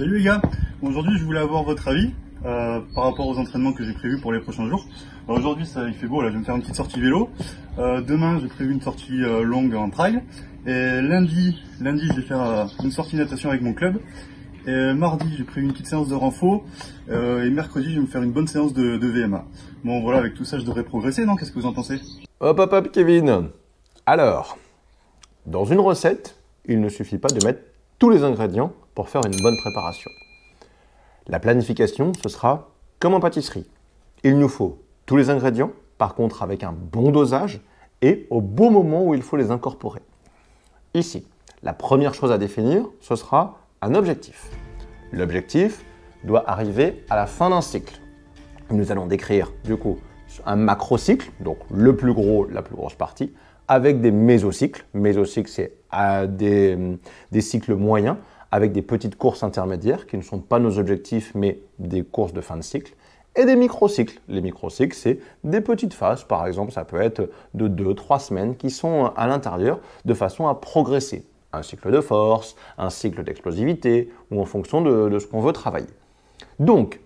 Salut les gars, aujourd'hui je voulais avoir votre avis par rapport aux entraînements que j'ai prévus pour les prochains jours. Aujourd'hui il fait beau, là je vais me faire une petite sortie vélo. Demain j'ai prévu une sortie longue en trail. Et lundi je vais faire une sortie natation avec mon club. Et mardi j'ai prévu une petite séance de renfo. Et mercredi je vais me faire une bonne séance de VMA. Bon voilà, avec tout ça je devrais progresser, non? Qu'est-ce que vous en pensez? Hop Kevin. Alors, dans une recette, il ne suffit pas de mettre tous les ingrédients pour faire une bonne préparation. La planification, ce sera comme en pâtisserie. Il nous faut tous les ingrédients, par contre avec un bon dosage et au bon moment où il faut les incorporer. Ici, la première chose à définir, ce sera un objectif. L'objectif doit arriver à la fin d'un cycle. Nous allons décrire du coup un macrocycle, donc le plus gros, la plus grosse partie, avec des mésocycles. Mésocycles, c'est des cycles moyens avec des petites courses intermédiaires qui ne sont pas nos objectifs, mais des courses de fin de cycle. Et des microcycles. Les microcycles, c'est des petites phases. Par exemple, ça peut être de 2-3 semaines qui sont à l'intérieur de façon à progresser. Un cycle de force, un cycle d'explosivité ou en fonction de ce qu'on veut travailler. Donc,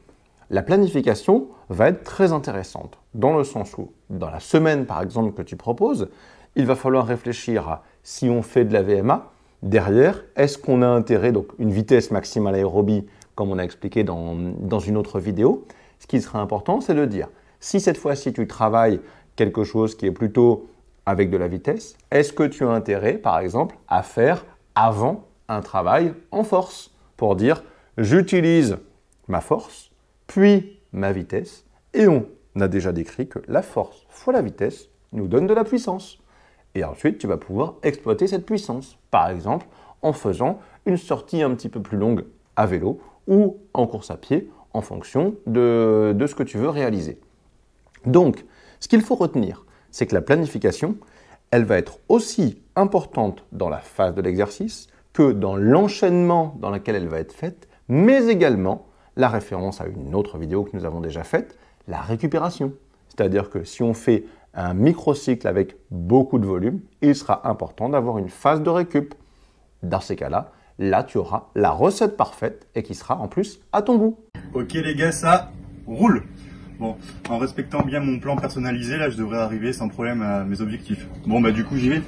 la planification va être très intéressante dans le sens où, dans la semaine par exemple que tu proposes, il va falloir réfléchir à si on fait de la VMA, derrière, est-ce qu'on a intérêt, donc une vitesse maximale aérobie, comme on a expliqué dans une autre vidéo. Ce qui serait important, c'est de dire, si cette fois-ci tu travailles quelque chose qui est plutôt avec de la vitesse, est-ce que tu as intérêt, par exemple, à faire avant un travail en force pour dire, j'utilise ma force, puis ma vitesse, et on a déjà décrit que la force fois la vitesse nous donne de la puissance. Et ensuite, tu vas pouvoir exploiter cette puissance, par exemple en faisant une sortie un petit peu plus longue à vélo ou en course à pied en fonction de ce que tu veux réaliser. Donc, ce qu'il faut retenir, c'est que la planification, elle va être aussi importante dans la phase de l'exercice que dans l'enchaînement dans lequel elle va être faite, mais également la référence à une autre vidéo que nous avons déjà faite, la récupération. C'est-à-dire que si on fait un microcycle avec beaucoup de volume, il sera important d'avoir une phase de récup. Dans ces cas-là, là tu auras la recette parfaite et qui sera en plus à ton goût. Ok les gars, ça roule. Bon, en respectant bien mon plan personnalisé, là je devrais arriver sans problème à mes objectifs. Bon bah du coup j'y vais.